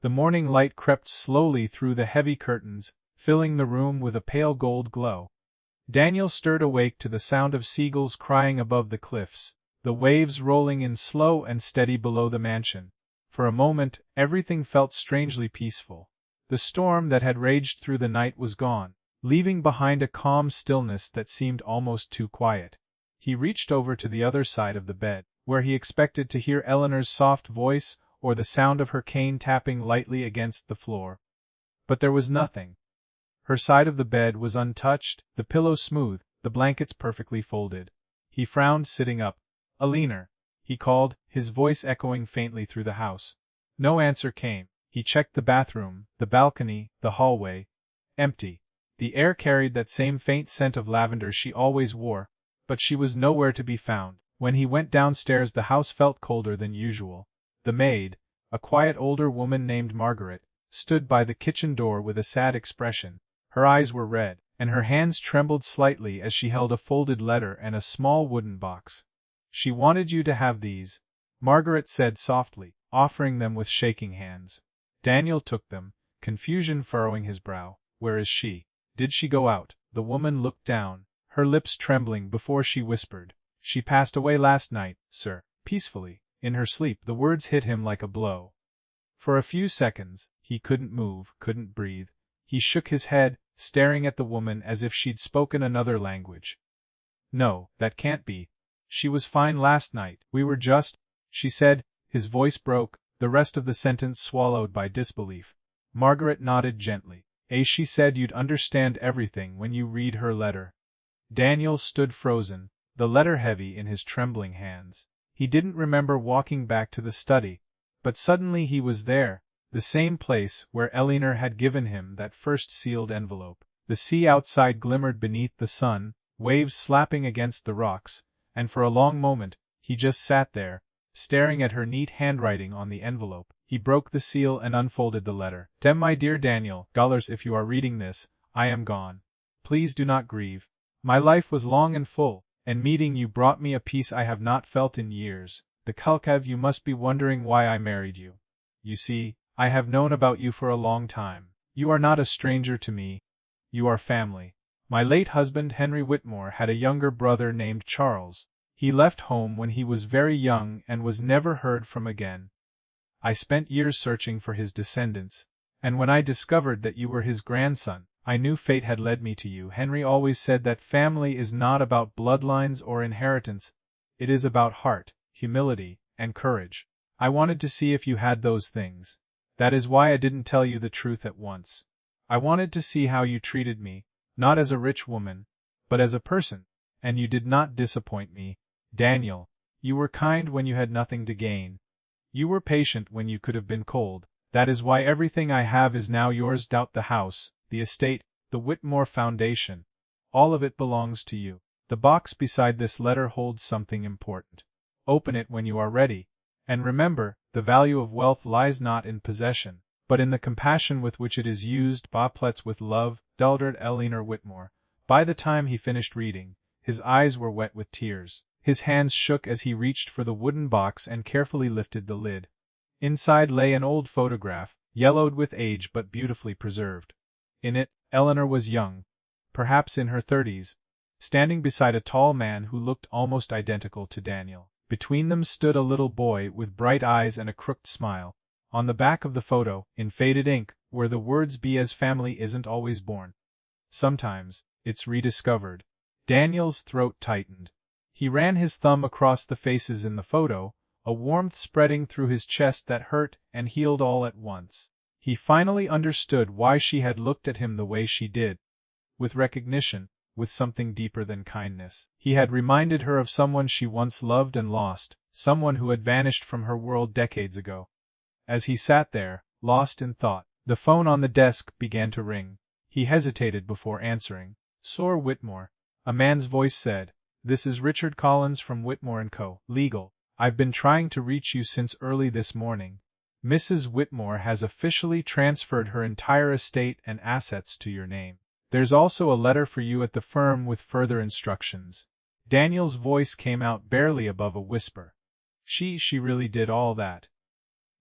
The morning light crept slowly through the heavy curtains, filling the room with a pale gold glow. Daniel stirred awake to the sound of seagulls crying above the cliffs, the waves rolling in slow and steady below the mansion. For a moment, everything felt strangely peaceful. The storm that had raged through the night was gone, leaving behind a calm stillness that seemed almost too quiet. He reached over to the other side of the bed, where he expected to hear Eleanor's soft voice or the sound of her cane tapping lightly against the floor. But there was nothing. Her side of the bed was untouched, the pillows smooth, the blankets perfectly folded. He frowned, sitting up. "Eleanor," he called, his voice echoing faintly through the house. No answer came. He checked the bathroom, the balcony, the hallway. Empty. The air carried that same faint scent of lavender she always wore, but she was nowhere to be found. When he went downstairs, the house felt colder than usual. The maid, a quiet older woman named Margaret, stood by the kitchen door with a sad expression. Her eyes were red, and her hands trembled slightly as she held a folded letter and a small wooden box. "She wanted you to have these," Margaret said softly, offering them with shaking hands. Daniel took them, confusion furrowing his brow. "Where is she? Did she go out?" The woman looked down, her lips trembling before she whispered. "She passed away last night, sir." Peacefully, in her sleep. The words hit him like a blow. For a few seconds, he couldn't move, couldn't breathe. He shook his head, staring at the woman as if she'd spoken another language. "No, that can't be. She was fine last night. We were just," she said. His voice broke, the rest of the sentence swallowed by disbelief. Margaret nodded gently. "She said you'd understand everything when you read her letter." Daniel stood frozen, the letter heavy in his trembling hands. He didn't remember walking back to the study, but suddenly he was there, the same place where Eleanor had given him that first sealed envelope. The sea outside glimmered beneath the sun, waves slapping against the rocks, and for a long moment, he just sat there, staring at her neat handwriting on the envelope. He broke the seal and unfolded the letter. My dear Daniel, dollars if you are reading this, I am gone. Please do not grieve. My life was long and full, and meeting you brought me a peace I have not felt in years. The Kalkav, you must be wondering why I married you. You see, I have known about you for a long time. You are not a stranger to me. You are family. My late husband Henry Whitmore had a younger brother named Charles. He left home when he was very young and was never heard from again. I spent years searching for his descendants, and when I discovered that you were his grandson, I knew fate had led me to you. Henry always said that family is not about bloodlines or inheritance, it is about heart, humility, and courage. I wanted to see if you had those things. That is why I didn't tell you the truth at once. I wanted to see how you treated me, not as a rich woman, but as a person, and you did not disappoint me. Daniel, you were kind when you had nothing to gain. You were patient when you could have been cold. That is why everything I have is now yours. The house, the estate, the Whitmore Foundation, all of it belongs to you. The box beside this letter holds something important. Open it when you are ready, and remember, the value of wealth lies not in possession, but in the compassion with which it is used. Boplets with love, Daldred Eleanor Whitmore. By the time he finished reading, his eyes were wet with tears. His hands shook as he reached for the wooden box and carefully lifted the lid. Inside lay an old photograph, yellowed with age but beautifully preserved. In it, Eleanor was young, perhaps in her 30s, standing beside a tall man who looked almost identical to Daniel. Between them stood a little boy with bright eyes and a crooked smile. On the back of the photo, in faded ink, were the words "Be as family isn't always born. Sometimes, it's rediscovered." Daniel's throat tightened. He ran his thumb across the faces in the photo, a warmth spreading through his chest that hurt and healed all at once. He finally understood why she had looked at him the way she did. With recognition, with something deeper than kindness. He had reminded her of someone she once loved and lost, someone who had vanished from her world decades ago. As he sat there, lost in thought, the phone on the desk began to ring. He hesitated before answering. "Sir Whitmore," a man's voice said. "This is Richard Collins from Whitmore & Co. Legal. I've been trying to reach you since early this morning. Mrs. Whitmore has officially transferred her entire estate and assets to your name. There's also a letter for you at the firm with further instructions." Daniel's voice came out barely above a whisper. She really did all that.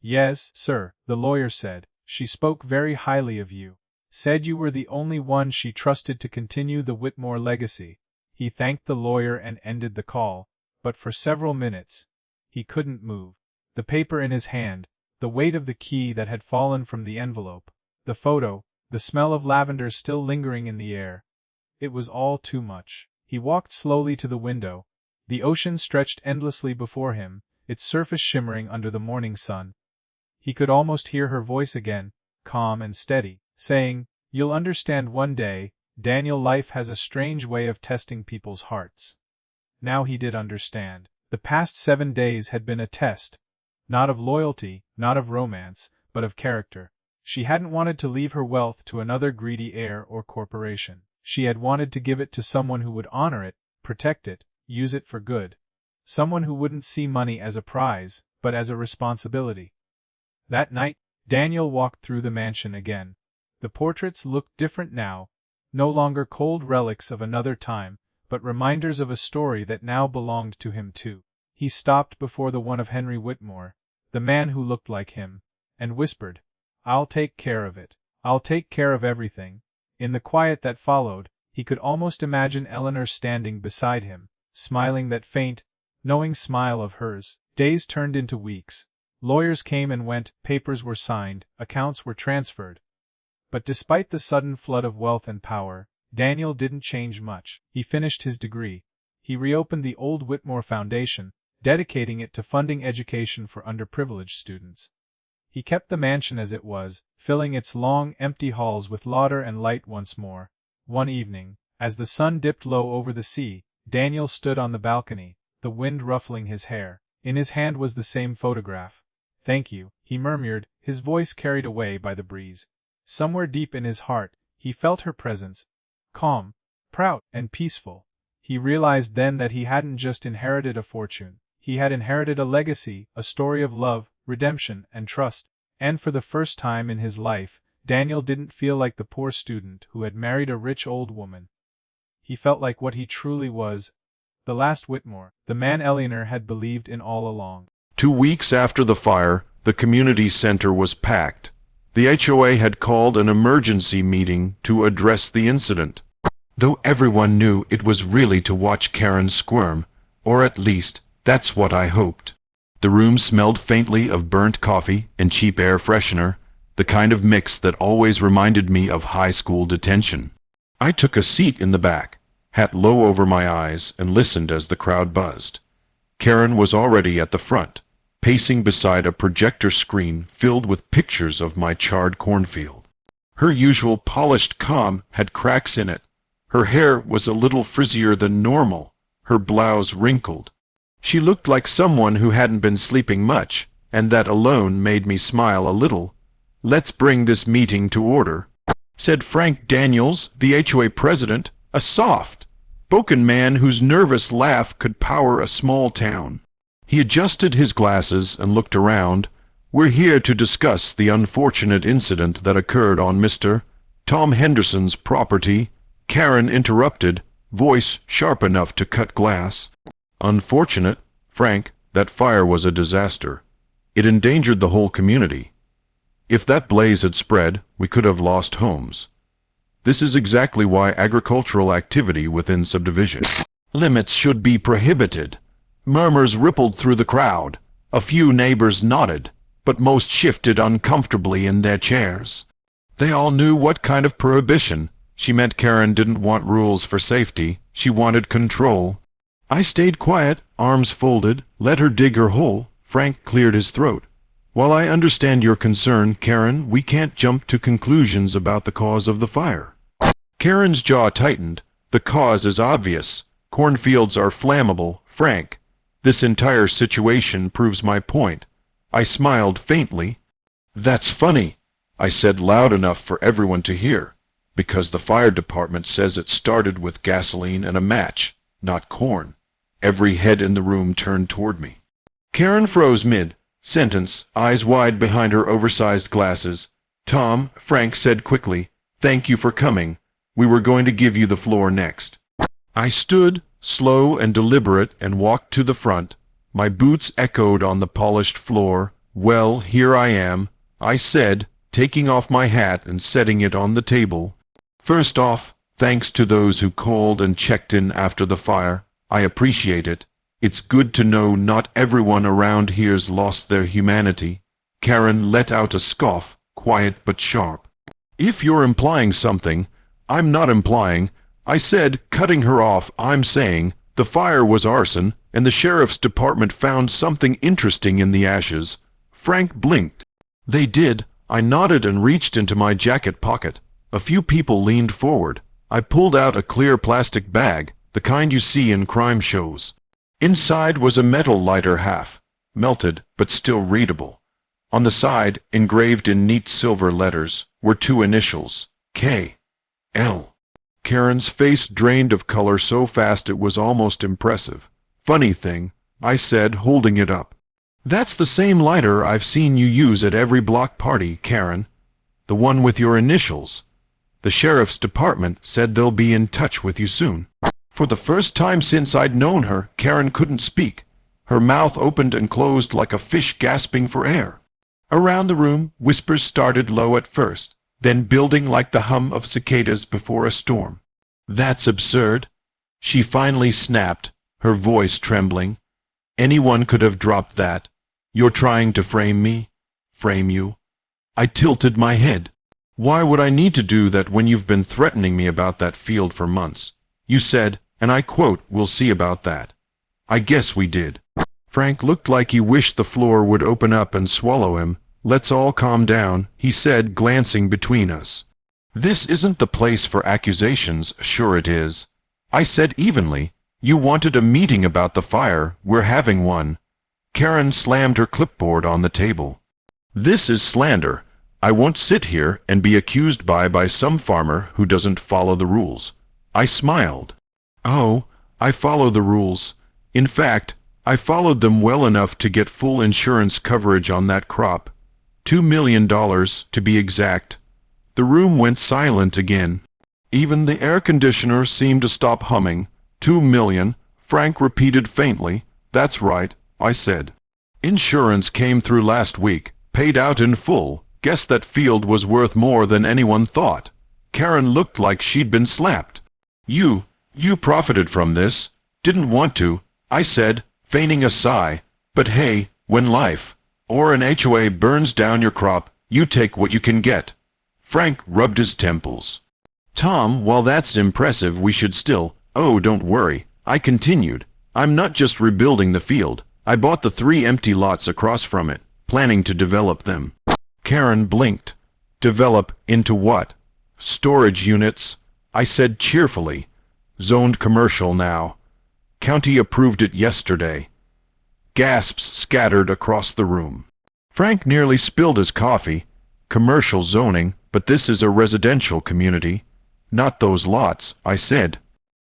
Yes, sir, the lawyer said. She spoke very highly of you. Said you were the only one she trusted to continue the Whitmore legacy. He thanked the lawyer and ended the call, but for several minutes, he couldn't move. The paper in his hand, the weight of the key that had fallen from the envelope, the photo, the smell of lavender still lingering in the air. It was all too much. He walked slowly to the window. The ocean stretched endlessly before him, its surface shimmering under the morning sun. He could almost hear her voice again, calm and steady, saying, "You'll understand one day, Daniel. Life has a strange way of testing people's hearts." Now he did understand. The past 7 days had been a test. Not of loyalty, not of romance, but of character. She hadn't wanted to leave her wealth to another greedy heir or corporation. She had wanted to give it to someone who would honor it, protect it, use it for good. Someone who wouldn't see money as a prize, but as a responsibility. That night, Daniel walked through the mansion again. The portraits looked different now, no longer cold relics of another time, but reminders of a story that now belonged to him too. He stopped before the one of Henry Whitmore, the man who looked like him, and whispered, "I'll take care of it. I'll take care of everything." In the quiet that followed, he could almost imagine Eleanor standing beside him, smiling that faint, knowing smile of hers. Days turned into weeks. Lawyers came and went, papers were signed, accounts were transferred. But despite the sudden flood of wealth and power, Daniel didn't change much. He finished his degree. He reopened the old Whitmore Foundation, dedicating it to funding education for underprivileged students. He kept the mansion as it was, filling its long, empty halls with laughter and light once more. One evening, as the sun dipped low over the sea, Daniel stood on the balcony, the wind ruffling his hair. In his hand was the same photograph. "Thank you," he murmured, his voice carried away by the breeze. Somewhere deep in his heart, he felt her presence, calm, proud, and peaceful. He realized then that he hadn't just inherited a fortune. He had inherited a legacy, a story of love, redemption, and trust. And for the first time in his life, Daniel didn't feel like the poor student who had married a rich old woman. He felt like what he truly was, the last Whitmore, the man Eleanor had believed in all along. 2 weeks after the fire, the community center was packed. The HOA had called an emergency meeting to address the incident. Though everyone knew it was really to watch Karen squirm, or at least, that's what I hoped. The room smelled faintly of burnt coffee and cheap air freshener, the kind of mix that always reminded me of high school detention. I took a seat in the back, hat low over my eyes, and listened as the crowd buzzed. Karen was already at the front, pacing beside a projector screen filled with pictures of my charred cornfield. Her usual polished calm had cracks in it. Her hair was a little frizzier than normal, her blouse wrinkled. She looked like someone who hadn't been sleeping much, and that alone made me smile a little. "Let's bring this meeting to order," said Frank Daniels, the HOA president, a soft, spoken man whose nervous laugh could power a small town. He adjusted his glasses and looked around. "We're here to discuss the unfortunate incident that occurred on Mr. Tom Henderson's property." Karen interrupted, voice sharp enough to cut glass. "Unfortunate, Frank, that fire was a disaster. It endangered the whole community. If that blaze had spread, we could have lost homes. This is exactly why agricultural activity within subdivision limits should be prohibited." Murmurs rippled through the crowd. A few neighbors nodded, but most shifted uncomfortably in their chairs. They all knew what kind of prohibition she meant. Karen didn't want rules for safety, she wanted control. I stayed quiet, arms folded, let her dig her hole. Frank cleared his throat. "While I understand your concern, Karen, we can't jump to conclusions about the cause of the fire." Karen's jaw tightened. "The cause is obvious. Cornfields are flammable, Frank. This entire situation proves my point." I smiled faintly. "That's funny," I said loud enough for everyone to hear, "because the fire department says it started with gasoline and a match, not corn." Every head in the room turned toward me. Karen froze mid-sentence, eyes wide behind her oversized glasses. "Tom," Frank said quickly, "thank you for coming. We were going to give you the floor next." I stood, slow and deliberate, and walked to the front. My boots echoed on the polished floor, Well, here I am, I said, taking off my hat and setting it on the table. First off, thanks to those who called and checked in after the fire. I appreciate it. It's good to know not everyone around here's lost their humanity. Karen let out a scoff, quiet but sharp. If you're implying something, I'm not implying. I said, cutting her off. I'm saying, the fire was arson, and the sheriff's department found something interesting in the ashes. Frank blinked. They did. I nodded and reached into my jacket pocket. A few people leaned forward. I pulled out a clear plastic bag, the kind you see in crime shows. Inside was a metal lighter, half melted, but still readable. On the side, engraved in neat silver letters, were 2 initials, K.L. Karen's face drained of color so fast it was almost impressive. Funny thing, I said, holding it up. That's the same lighter I've seen you use at every block party, Karen. The one with your initials. The sheriff's department said they'll be in touch with you soon. For the first time since I'd known her, Karen couldn't speak. Her mouth opened and closed like a fish gasping for air. Around the room, whispers started low at first, then building like the hum of cicadas before a storm. That's absurd. She finally snapped, her voice trembling. Anyone could have dropped that. You're trying to frame me? Frame you? I tilted my head. Why would I need to do that when you've been threatening me about that field for months? You said, and I quote, we'll see about that. I guess we did. Frank looked like he wished the floor would open up and swallow him. Let's all calm down, he said, glancing between us. This isn't the place for accusations, sure it is. I said evenly. You wanted a meeting about the fire, we're having one. Karen slammed her clipboard on the table. This is slander. I won't sit here and be accused by some farmer who doesn't follow the rules. I smiled. Oh, I follow the rules. In fact, I followed them well enough to get full insurance coverage on that crop. $2 million, to be exact. The room went silent again. Even the air conditioner seemed to stop humming. 2 million, Frank repeated faintly. That's right, I said. Insurance came through last week, paid out in full. Guess that field was worth more than anyone thought. Karen looked like she'd been slapped. You profited from this. Didn't want to, I said, feigning a sigh. But hey, when life, or an HOA burns down your crop, you take what you can get. Frank rubbed his temples. Tom, while that's impressive, we should still... Oh, don't worry, I continued. I'm not just rebuilding the field. I bought the 3 empty lots across from it, planning to develop them. Karen blinked. Develop into what? Storage units, I said cheerfully. Zoned commercial now. County approved it yesterday. Gasps scattered across the room. Frank nearly spilled his coffee. Commercial zoning, but this is a residential community. Not those lots, I said.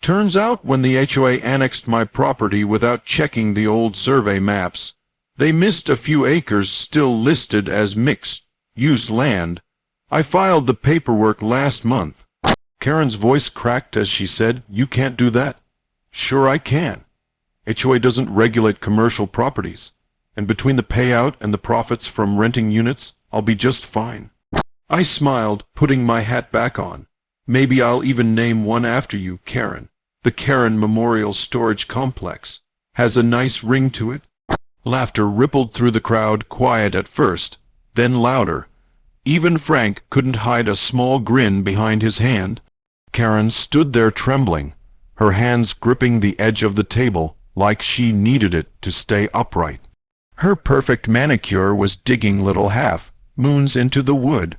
Turns out when the HOA annexed my property without checking the old survey maps, they missed a few acres still listed as mixed-use land. I filed the paperwork last month. Karen's voice cracked as she said, You can't do that. Sure I can. HOA doesn't regulate commercial properties, and between the payout and the profits from renting units, I'll be just fine. I smiled, putting my hat back on. Maybe I'll even name one after you, Karen. The Karen Memorial Storage Complex. Has a nice ring to it. Laughter rippled through the crowd, quiet at first, then louder. Even Frank couldn't hide a small grin behind his hand. Karen stood there trembling, her hands gripping the edge of the table like she needed it to stay upright. Her perfect manicure was digging little half-moons into the wood.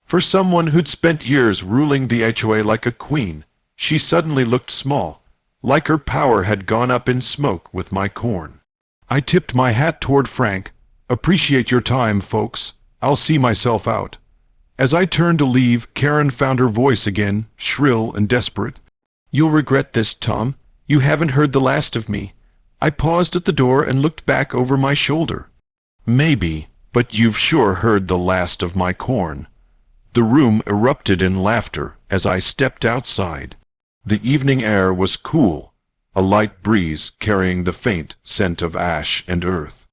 For someone who'd spent years ruling the HOA like a queen, she suddenly looked small, like her power had gone up in smoke with my corn. I tipped my hat toward Frank. Appreciate your time, folks. I'll see myself out. As I turned to leave, Karen found her voice again, shrill and desperate. You'll regret this, Tom. You haven't heard the last of me. I paused at the door and looked back over my shoulder. Maybe, but you've sure heard the last of my corn. The room erupted in laughter as I stepped outside. The evening air was cool, a light breeze carrying the faint scent of ash and earth.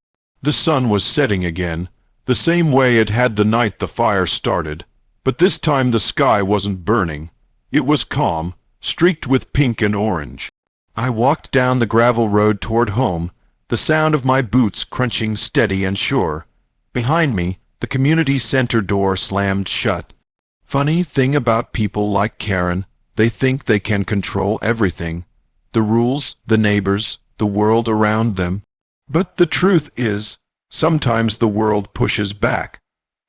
The sun was setting again, the same way it had the night the fire started, but this time the sky wasn't burning. It was calm, streaked with pink and orange. I walked down the gravel road toward home, the sound of my boots crunching steady and sure. Behind me, the community center door slammed shut. Funny thing about people like Karen, they think they can control everything. The rules, the neighbors, the world around them. But the truth is, sometimes the world pushes back.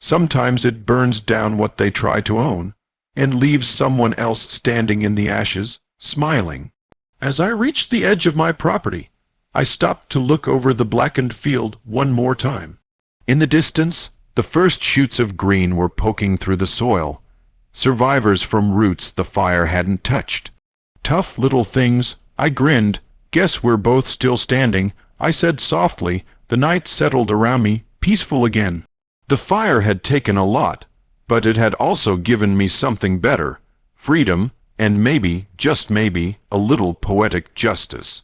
Sometimes it burns down what they try to own, and leaves someone else standing in the ashes, smiling. As I reached the edge of my property, I stopped to look over the blackened field one more time. In the distance, the first shoots of green were poking through the soil, survivors from roots the fire hadn't touched. Tough little things, I grinned. Guess we're both still standing, I said softly. The night settled around me, peaceful again. The fire had taken a lot, but it had also given me something better, freedom, and maybe, just maybe, a little poetic justice.